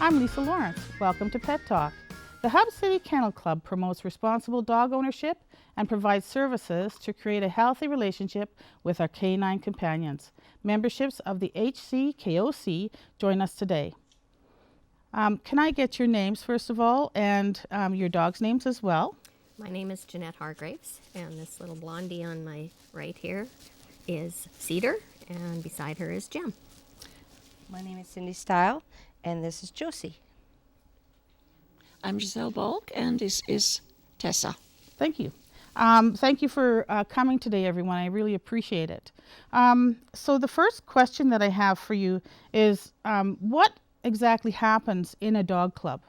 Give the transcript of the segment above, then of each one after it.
I'm Lisa Lawrence. Welcome to Pet Talk. The Hub City Kennel Club promotes responsible dog ownership and provides services to create a healthy relationship with our canine companions. Memberships of the HCKOC join us today. Can I get your names first of all, and your dog's names as well? My name is Jeanette Hargraves, and this little blondie on my right here is Cedar, and beside her is Jem. My name is Cindy Style, and this is Josie. I'm Giselle Bulk, and this is Tessa. Thank you. Thank you for coming today, everyone. I really appreciate it. So the first question that I have for you is, what exactly happens in a dog club?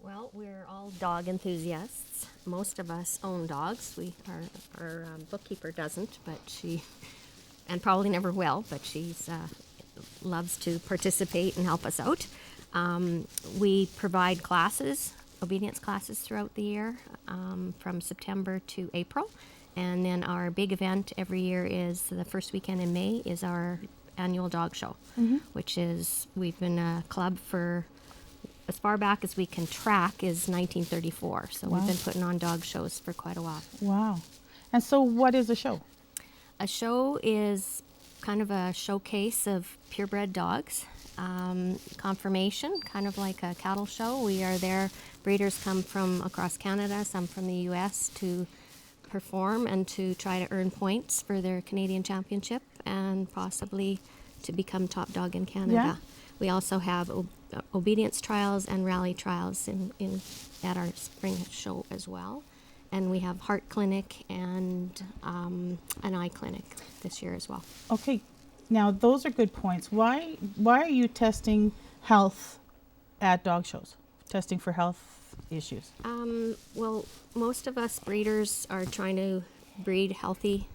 Well, we're all dog enthusiasts. Most of us own dogs. Our bookkeeper doesn't, but and probably never will, but she's loves to participate and help us out. We provide classes, obedience classes throughout the year, from September to April. And then our big event every year is the first weekend in May is our annual dog show, which is, we've been a club for as far back as we can track is 1934. So Wow. we've been putting on dog shows for quite a while. Wow. And so what is a show? A show is kind of a showcase of purebred dogs. Conformation, kind of like a cattle show. We are there. Breeders come from across Canada, some from the U.S. to perform and to try to earn points for their Canadian Championship and possibly to become top dog in Canada. Yeah. We also have obedience trials and rally trials at our spring show as well. And we have heart clinic and an eye clinic this year as well. Okay. Now, those are good points. Why are you testing health at dog shows? Testing for health issues? Well, most of us breeders are trying to breed healthy,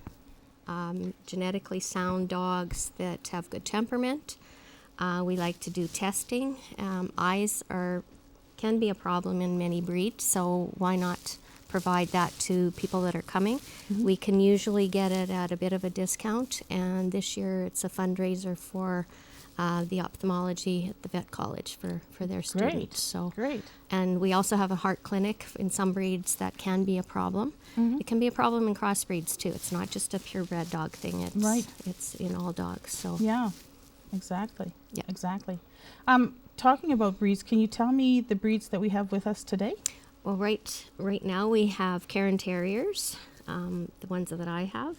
genetically sound dogs that have good temperament. We like to do testing. Eyes can be a problem in many breeds, so why not provide that to people that are coming? We can usually get it at a bit of a discount, and this year it's a fundraiser for the ophthalmology at the vet college for their students. So Great. and we also have a heart clinic. In some breeds that can be a problem. It can be a problem in crossbreeds too. It's not just a purebred dog thing. It's Right. It's in all dogs. So Yeah, exactly. Yeah. Exactly. Talking about breeds, can you tell me the breeds that we have with us today? well, right now we have Cairn Terriers, the ones that I have.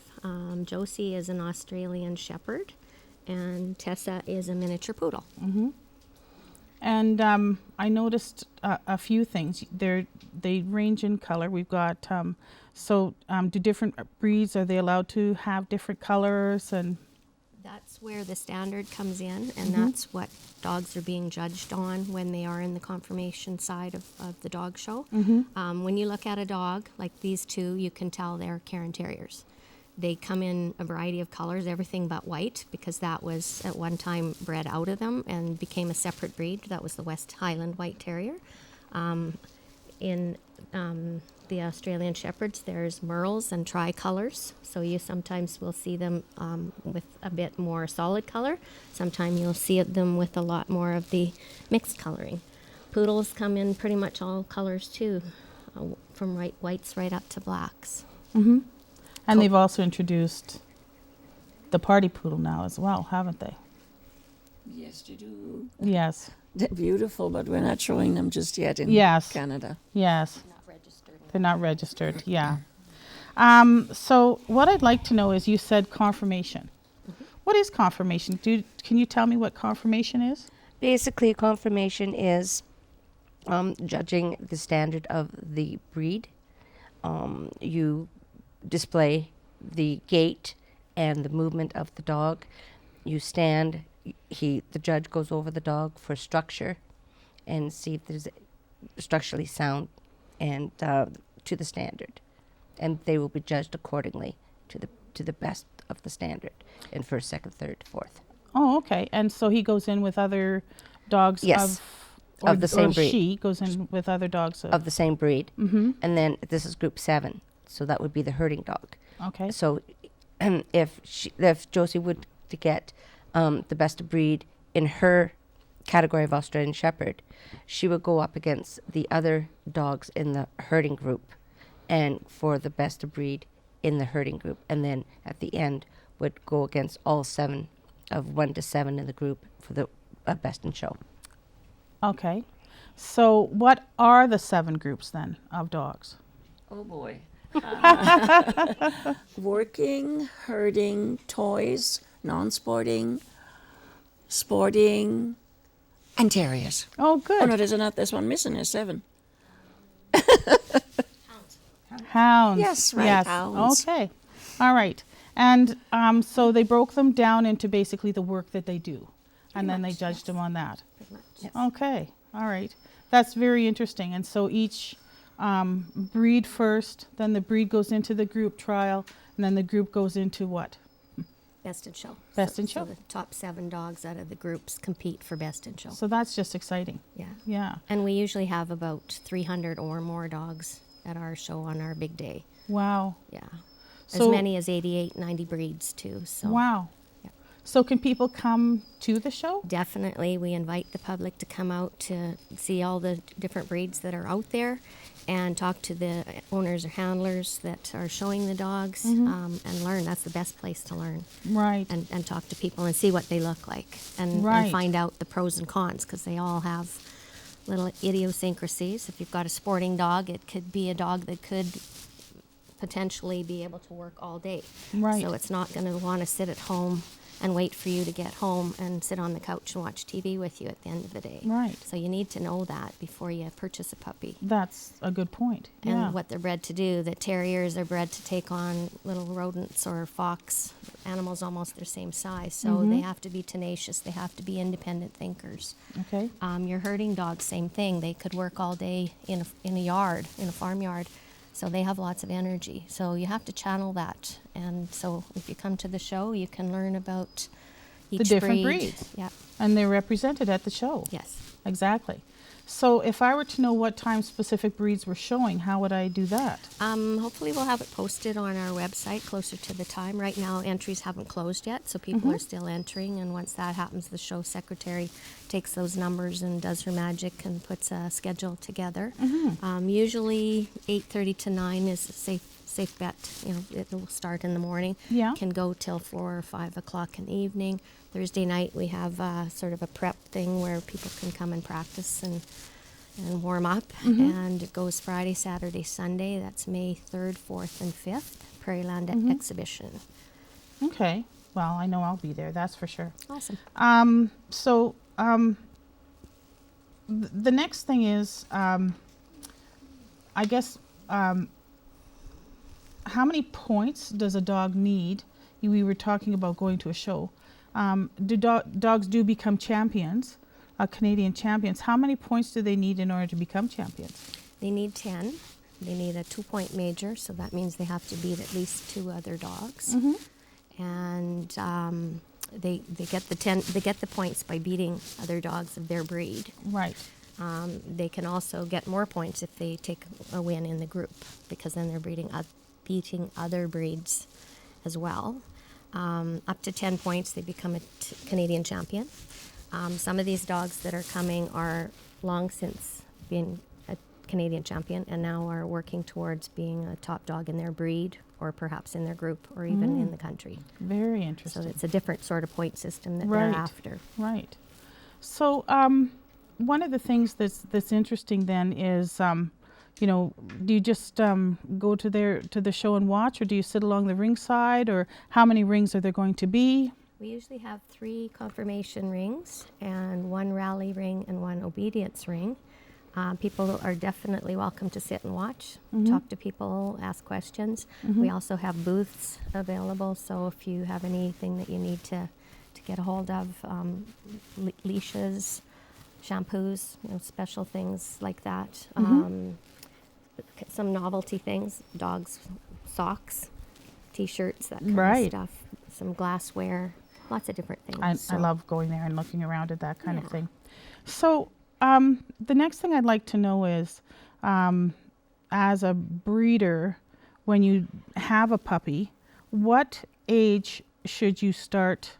Josie is an Australian Shepherd, and Tessa is a miniature poodle. And I noticed a few things. They range in color. We've got, do different breeds, are they allowed to have different colors? And That's where the standard comes in, and that's what dogs are being judged on when they are in the conformation side of the dog show. When you look at a dog like these two, you can tell they're Cairn Terriers. They come in a variety of colors, everything but white, because that was at one time bred out of them and became a separate breed. That was the West Highland White Terrier. In the Australian Shepherds, there's merles and tricolors, so you sometimes will see them with a bit more solid color. Sometimes you'll see them with a lot more of the mixed coloring. Poodles come in pretty much all colors too, from whites right up to blacks. and they've also introduced the party poodle now as well, haven't they? Yes, they do. Yes. They're beautiful, but we're not showing them just yet in Yes. Canada. Yes. Not registered. They're not registered. Yeah. So what I'd like to know is, you said conformation. What is conformation? Can you tell me what conformation is? Basically, conformation is judging the standard of the breed. You display the gait and the movement of the dog. You stand. The judge goes over the dog for structure and see if there's structurally sound and to the standard, and they will be judged accordingly to the best of the standard in first, second, third, fourth. Oh, okay. And so he goes in with other dogs Yes, of the same or breed. she goes in with other dogs Of the same breed. And then this is group 7, so that would be the herding dog. Okay. So if Josie would to get the best of breed in her category of Australian Shepherd, she would go up against the other dogs in the herding group and for the best of breed in the herding group. And then at the end would go against all 7 of 1 to 7 in the group for the best in show. Okay. So what are the 7 groups then of dogs? Oh boy. Working, herding, toys, non-sporting, sporting, and terriers. Oh, good. Oh no, there's one missing. There's 7. Hounds. Yes, right, Yes. hounds. Okay. All right. And so they broke them down into basically the work that they do, and then they judged them on that. Pretty much. Yes. Okay. All right. That's very interesting. And so each breed first, then the breed goes into the group trial, and then the group goes into what? Best in show. Best in show. So the top 7 dogs out of the groups compete for best in show. So that's just exciting. Yeah. Yeah. And we usually have about 300 or more dogs at our show on our big day. Wow. Yeah. So- as many as 88, 90 breeds too. So Wow. Yeah. So can people come to the show? definitely we invite the public to come out to see all the different breeds that are out there and talk to the owners or handlers that are showing the dogs and learn. That's the best place to learn. Right. And talk to people and see what they look like and Right. find out the pros and cons because they all have little idiosyncrasies. If you've got a sporting dog, it could be a dog that could potentially be able to work all day. Right. So it's not going to want to sit at home and wait for you to get home and sit on the couch and watch TV with you at the end of the day. Right. So you need to know that before you purchase a puppy. That's a good point. And Yeah. what they're bred to do. The terriers are bred to take on little rodents or fox animals almost their same size. So they have to be tenacious. They have to be independent thinkers. Okay. Your herding dogs, same thing. They could work all day in a yard, in a farmyard. So they have lots of energy. So you have to channel that. And so if you come to the show, you can learn about each different breed. breeds. Yeah. And they're represented at the show. Yes. Exactly. So if I were to know what time specific breeds were showing, how would I do that? Hopefully we'll have it posted on our website closer to the time. Right now, entries haven't closed yet, so people are still entering. And once that happens, the show secretary takes those numbers and does her magic and puts a schedule together. Usually 8:30 to 9 is a safe bet. You know, it will start in the morning. Yeah. Can go till 4 or 5 o'clock in the evening. Thursday night we have sort of a prep thing where people can come and practice and warm up. And it goes Friday, Saturday, Sunday. That's May 3rd, 4th, and 5th. Prairieland exhibition. Okay. Well, I know I'll be there. That's for sure. Awesome. The next thing is, I guess, how many points does a dog need? We were talking about going to a show. Dogs do become champions, Canadian champions. How many points do they need in order to become champions? They need 10. They need a 2-point major, so that means they have to beat at least 2 other dogs. And they get the 10. They get the points by beating other dogs of their breed. Right. They can also get more points if they take a win in the group, because then they're beating other breeds as well. Up to 10 points, they become a Canadian champion. Some of these dogs that are coming are long since been a Canadian champion and now are working towards being a top dog in their breed or perhaps in their group or even in the country. Very So interesting. it's a different sort of point system that Right. they're after. Right. So one of the things that's interesting then is, do you just go to the show and watch, or do you sit along the ringside, or how many rings are there going to be? We usually have 3 confirmation rings and 1 rally ring and 1 obedience ring. People are definitely welcome to sit and watch, talk to people, ask questions. We also have booths available, so if you have anything that you need to get a hold of, leashes, shampoos, special things like that. Some novelty things, dogs, socks, T-shirts, that kind Right. of stuff, some glassware, lots of different things. I So- love going there and looking around at that kind of Yeah. thing. So the next thing I'd like to know is, as a breeder, when you have a puppy, what age should you start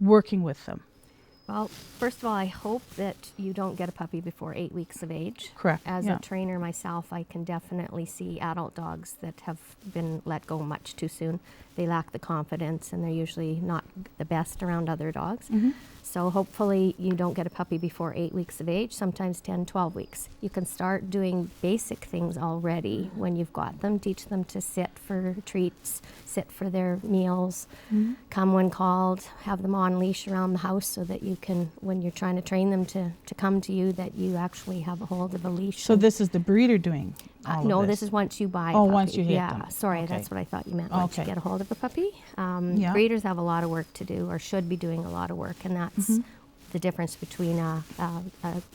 working with them? Well, first of all, I hope that you don't get a puppy before 8 weeks of age. Correct, As yeah. a trainer myself, I can definitely see adult dogs that have been let go much too soon. They lack the confidence and they're usually not the best around other dogs. So hopefully you don't get a puppy before 8 weeks of age, sometimes 10, 12 weeks. You can start doing basic things already when you've got them. Teach them to sit for treats, sit for their meals, come when called, have them on leash around the house so that you can, when you're trying to train them to come to you, that you actually have a hold of a leash. So this is the breeder doing all No, of this is once you buy a Oh, puppy. once you hit yeah, them. sorry, Okay. that's what I thought you meant. Once you Okay. get a hold of a puppy. Yeah. Breeders have a lot of work to do, or should be doing a lot of work, and that's the difference between a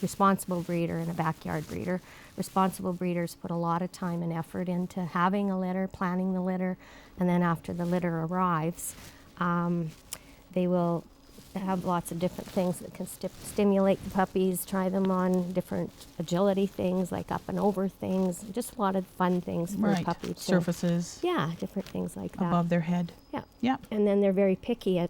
responsible breeder and a backyard breeder. Responsible breeders put a lot of time and effort into having a litter, planning the litter, and then after the litter arrives, they will have lots of different things that can stimulate the puppies, try them on different agility things like up and over things, just a lot of fun things for a Right. puppy to, Surfaces yeah, different things like that. above their head. Yeah. Yeah. And then they're very picky as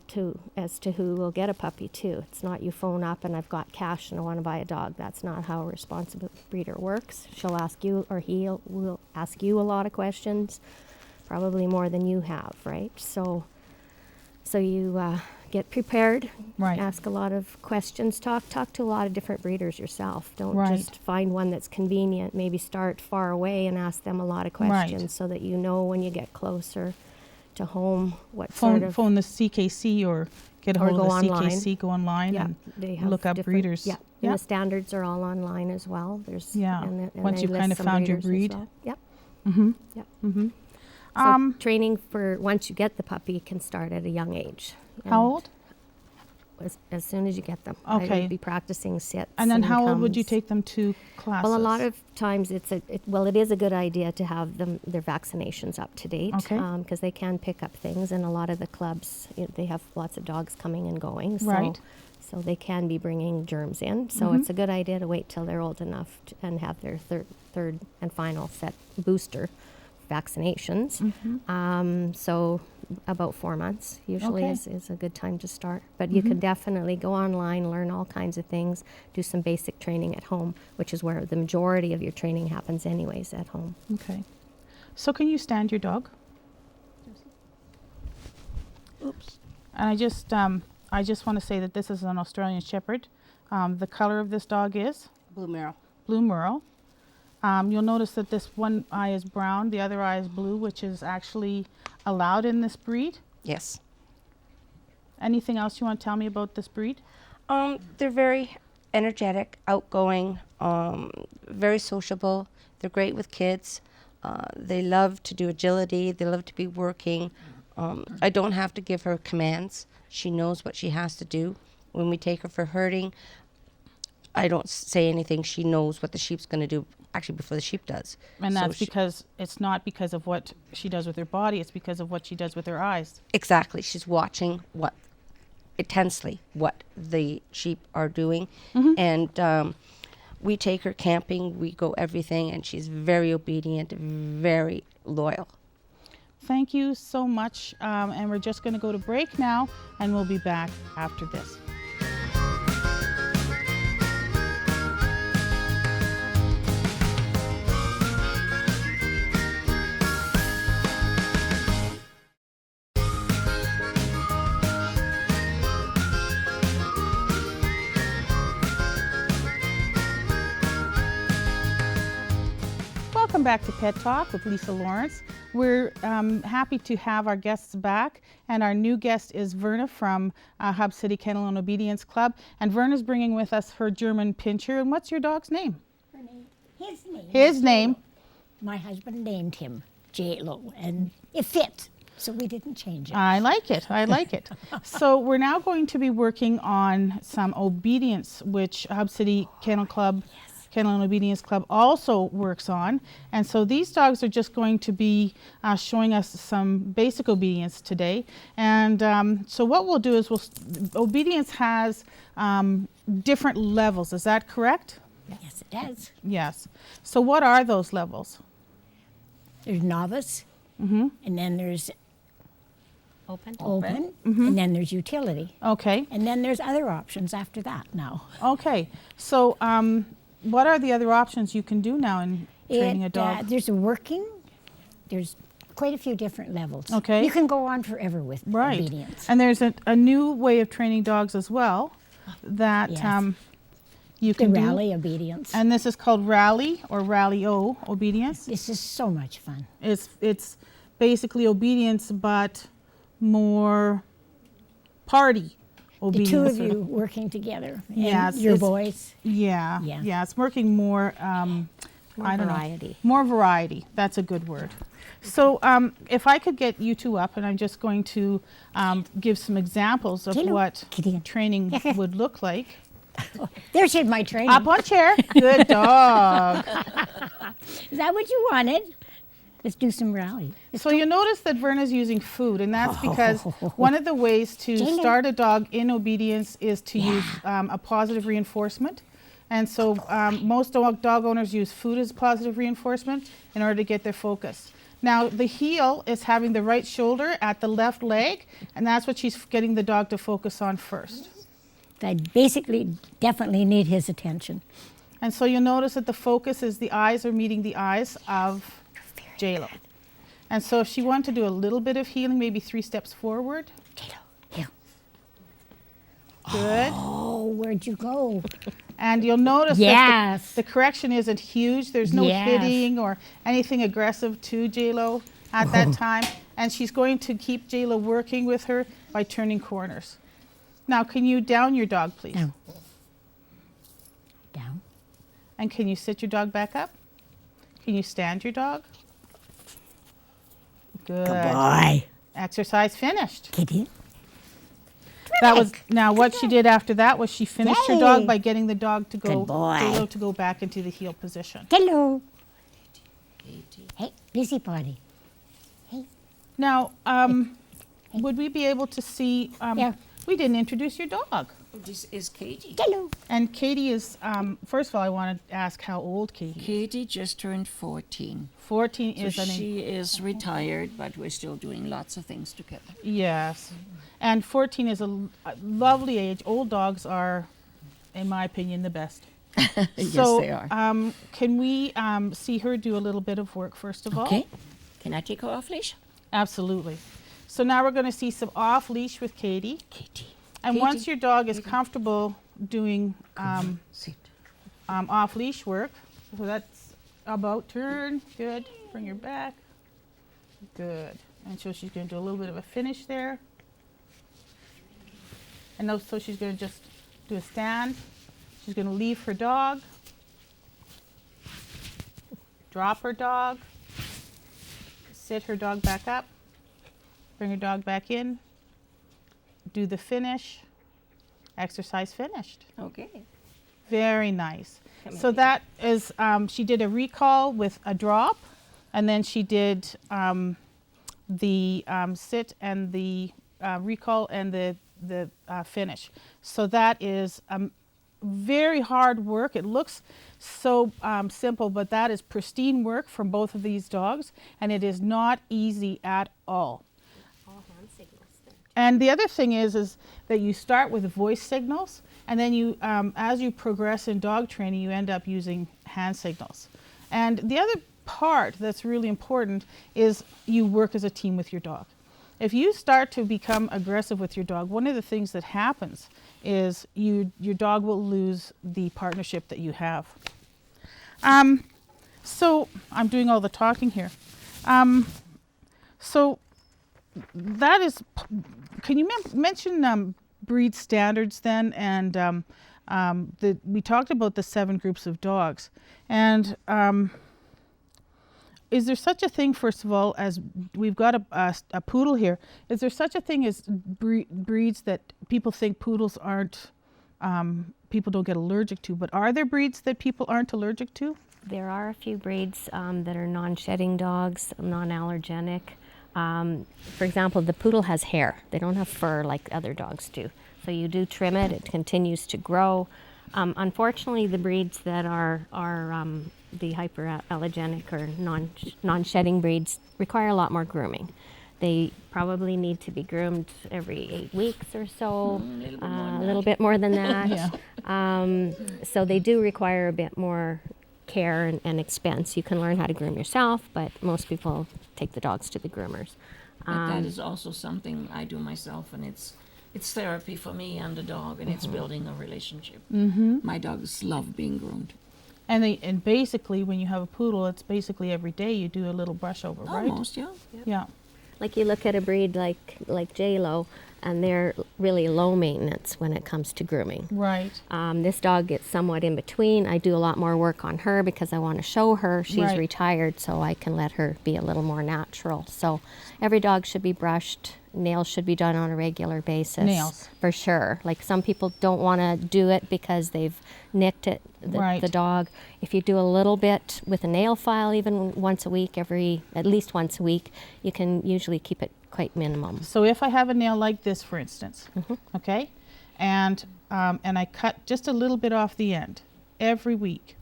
to who will get a puppy too. It's not you phone up and I've got cash and I want to buy a dog. That's not how a responsible breeder works. She'll ask you, or he will ask you a lot of questions, probably more than you have, right? So you get prepared, Right. ask a lot of questions, talk to a lot of different breeders yourself. Don't Right. just find one that's convenient. Maybe start far away and ask them a lot of Right. questions so that you know when you get closer to home what sort Phone of phone the CKC or get a Or hold go of the online. CKC, go online yeah, and they have look up different- breeders. Yeah, Yeah. and the standards are all online as well. There's Yeah. and Once they you've list kind of some found your breeders as breed. well. Yep. Mhm. Yep. Mhm. So training for once you get the puppy can start at a young age. How And old? as soon as you get them. I Okay. would be practicing sits. And then how old would you comes. take them to classes? Well, a lot of times it is a good idea to have their vaccinations up to date. Okay. Because they can pick up things, and a lot of the clubs, they have lots of dogs coming and going. So, Right. So they can be bringing germs in. So it's a good idea to wait till they're old enough and have their third and final set booster vaccinations. So about 4 months usually Okay. is a good time to start. But you can definitely go online, learn all kinds of things, do some basic training at home, which is where the majority of your training happens anyways, at home. Okay. So can you stand your dog? Oops. And I just want to say that this is an Australian Shepherd. The color of this dog is Blue Merle. blue merle. You'll notice that this one eye is brown, the other eye is blue, which is actually allowed in this breed. Yes. Anything else you want to tell me about this breed? They're very energetic, outgoing, very sociable. They're great with kids. They love to do agility. They love to be working. I don't have to give her commands. She knows what she has to do. When we take her for herding, I don't say anything. She knows what the sheep's going to do actually before the sheep does. And So that's she- because it's not because of what she does with her body, it's because of what she does with her eyes. Exactly. She's watching intensely what the sheep are doing. And we take her camping, we go everything, and she's very obedient, very loyal. Thank you so much. And we're just going to go to break now, and we'll be back after this. Welcome back to Pet Talk with Lisa Lawrence. We're happy to have our guests back, and our new guest is Verna from Hub City Kennel and Obedience Club. And Verna's bringing with us her German Pinscher. And what's your dog's name? His name. His is name. J-Lo. My husband named him J-Lo, and it fit, so we didn't change it. I like it. I like it. So we're now going to be working on some obedience, which Hub City Kennel Club, Kennel and Obedience Club also works on. And so these dogs are just going to be showing us some basic obedience today. And so what we'll do is obedience has different levels. Is that correct? Yes, it does. Yes. So what are those levels? There's novice, Mm-hmm. and then there's Open. open, and then there's utility. Okay. And then there's other options after that now. Okay. So, what are the other options you can do now in training a dog? There's a working, there's quite a few different levels. Okay. You can go on forever with Right. obedience. And there's a new way of training dogs as well that Yes. you The can do. rally obedience. And this is called Rally or Rally-O obedience. This is so much fun. It's basically obedience, but more party The obedience. two of you working together. And Yeah, your it's- voice. Yeah, Yeah. yeah. It's working more. More I don't variety. know. More variety. That's a good word. So if I could get you two up, and I'm just going to give some examples of Hello. what Kitty. training would look like. There's my training. Up on chair. Good dog. Is that what you wanted? Let's do some rally. So you notice that Verna's using food, and that's because one of the ways to Jane. start a dog in obedience is to use a positive reinforcement. And so most dog owners use food as positive reinforcement in order to get their focus. Now the heel is having the right shoulder at the left leg, and that's what she's getting the dog to focus on first. I basically definitely need his attention. And so you'll notice that the focus is the eyes are meeting the eyes of J-Lo. And so if she wanted to do a little bit of healing, maybe 3 steps forward. Yeah. Good. Oh, where'd you go? And you'll notice Yes. that the correction isn't huge. There's no Yes. hitting or anything aggressive to J-Lo at that time. And she's going to keep J-Lo working with her by turning corners. Now, can you down your dog, please? Down. Down. And can you sit your dog back up? Can you stand your dog? Good. Boy. Exercise finished. Kitty. That was now what she did after that was she finished her dog Yay. by getting the dog to go Good boy. J-Lo to go back into the heel position. Hello. Hey, busy body. Now, would we be able to see? Yeah. We didn't introduce your dog. This is Katie. Hello. And Katie is. First of all, I want to ask how old Katie. is. Katie just turned 14. 14 So is an. she is retired, but we're still doing lots of things together. Yes, and 14 is a lovely age. Old dogs are, in my opinion, the best. Yes, So, they are. can we see her do a little bit of work first of all? Okay. Can I take her off leash? Absolutely. So now we're going to see some off leash with Katie. Katie. And Katie. once your dog is comfortable doing Sit. off leash work, so that's about turn. Good. Bring her back. Good. And so she's going to do a little bit of a finish there. And so she's going to just do a stand. She's going to leave her dog. Drop her dog. Sit her dog back up. Bring her dog back in. Do the finish. Exercise finished. Okay. Very nice. So that is, she did a recall with a drop, and then she did the sit and the recall and the finish. So that is very hard work. It looks so simple, but that is pristine work from both of these dogs, and it is not easy at all. All hand signals there. And the other thing is that you start with voice signals, and then you, as you progress in dog training, you end up using hand signals. And the other part that's really important is you work as a team with your dog. If you start to become aggressive with your dog, one of the things that happens is your dog will lose the partnership that you have. So I'm doing all the talking here. So that is, can you mention breed standards then? And we talked about the 7 groups of dogs. And is there such a thing, first of all, as we've got a poodle here, is there such a thing as breeds that people think poodles aren't, people don't get allergic to, but are there breeds that people aren't allergic to? There are a few breeds that are non-shedding dogs, non-allergenic. For example, the poodle has hair. They don't have fur like other dogs do. So you do trim it, it continues to grow. Unfortunately, the breeds that are the hyperallergenic or non-shedding breeds require a lot more grooming. They probably need to be groomed every 8 weeks or so, a a little bit more than that. Yeah. So they do require a bit more care and expense. You can learn how to groom yourself, but most people take the dogs to the groomers. But that is also something I do myself, and it's therapy for me and the dog, and it's building a relationship. My dogs love being groomed. And basically, when you have a poodle, it's basically every day you do a little brush over, right? Almost, yeah. Yeah. Like you look at a breed like J-Lo, and they're really low maintenance when it comes to grooming. Right. This dog gets somewhat in between. I do a lot more work on her because I want to show her she's Right. retired, so I can let her be a little more natural. So every dog should be brushed. Nails should be done on a regular basis. Nails. For sure. Like some people don't want to do it because they've nicked it, Right. the dog. If you do a little bit with a nail file, even once a week, at least once a week, you can usually keep it quite minimum. So if I have a nail like this, for instance, okay, and I cut just a little bit off the end every week,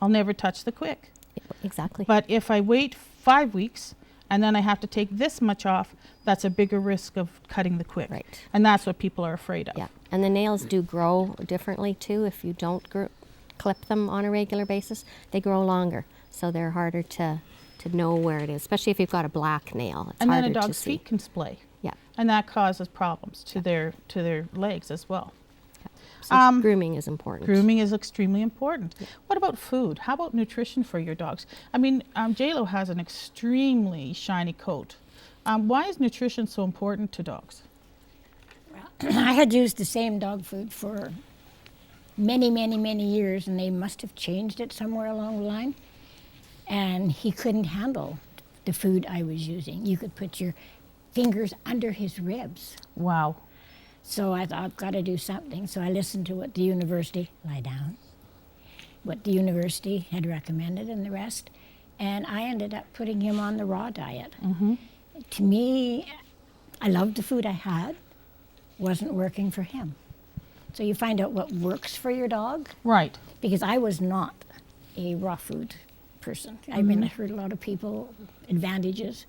I'll never touch the quick. Exactly. But if I wait 5 weeks and then I have to take this much off, that's a bigger risk of cutting the quick. Right. And that's what people are afraid of. Yeah, and the nails do grow differently too. If you don't clip them on a regular basis, they grow longer, so they're harder to know where it is. Especially if you've got a black nail, it's And then harder a to dog's see. feet can splay. Yeah, And that causes problems to their legs as well. so grooming is important. Grooming is extremely important. What about food? How about nutrition for your dogs? I mean, J-Lo has an extremely shiny coat. Why is nutrition so important to dogs? I had used the same dog food for many, many, many years, and they must have changed it somewhere along the line. And he couldn't handle the food I was using. You could put your fingers under his ribs. Wow. So I thought, I've got to do something. So I listened to what the university, lie down, what the university had recommended and the rest. And I ended up putting him on the raw diet. To me, I loved the food I had, wasn't working for him. So you find out what works for your dog, Right. because I was not a raw food person. I mean, I heard a lot of people, advantages.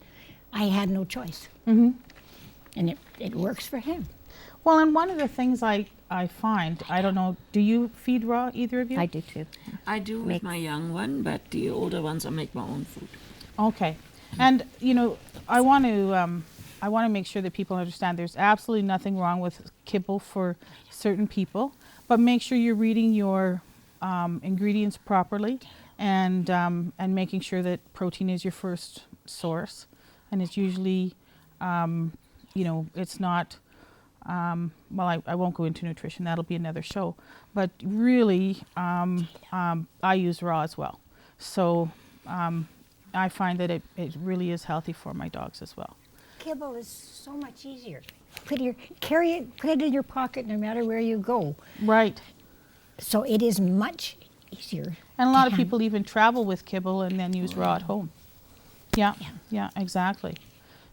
I had no choice. And it works for him. Well, and one of the things I find, I don't know, do you feed raw, either of you? I do too. I do with my young one, but the older ones I make my own food. Okay. And, you know, I want to make sure that people understand there's absolutely nothing wrong with kibble for certain people, but make sure you're reading your ingredients properly and making sure that protein is your first source. And it's usually, you know, it's not, well, I won't go into nutrition, that'll be another show, but really, I use raw as well. So I find that it really is healthy for my dogs as well. Kibble is so much easier. Carry it, put it in your pocket no matter where you go. Right. So it is much easier. And a lot to of handle. people even travel with kibble and then use raw at home. Yeah, yeah, exactly.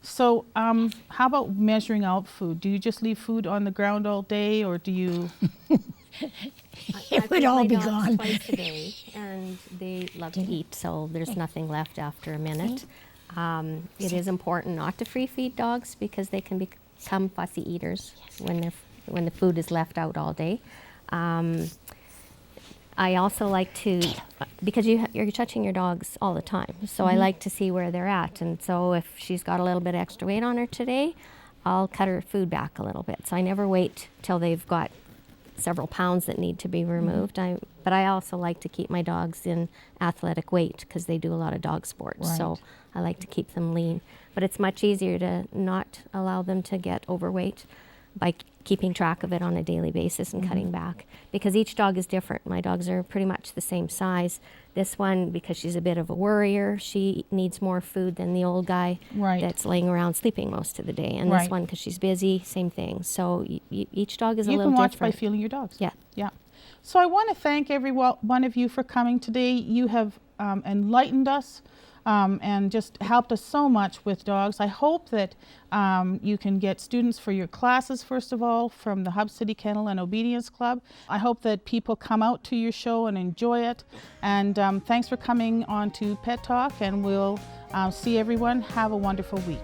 So how about measuring out food? Do you just leave food on the ground all day, or do you? It would all be I feed my dogs gone. twice a day, and they love to eat, so there's nothing left after a minute. It is important not to free feed dogs because they can become fussy eaters when the food is left out all day. I also like to, because you're touching your dogs all the time, so I like to see where they're at. And so if she's got a little bit extra weight on her today, I'll cut her food back a little bit. So I never wait till they've got several pounds that need to be removed. But I also like to keep my dogs in athletic weight because they do a lot of dog sports. So I like to keep them lean. But it's much easier to not allow them to get overweight by keeping track of it on a daily basis and cutting back, because each dog is different. My dogs are pretty much the same size. This one, because she's a bit of a worrier, she needs more food than the old guy that's laying around sleeping most of the day. And this one, because she's busy, same thing. So each dog is a little different. You can watch by feeling your dogs. Yeah. Yeah. So I want to thank every one of you for coming today. You have enlightened us and just helped us so much with dogs. I hope that you can get students for your classes, first of all, from the Hub City Kennel and Obedience Club. I hope that people come out to your show and enjoy it. And thanks for coming on to Pet Talk, and we'll see everyone. Have a wonderful week.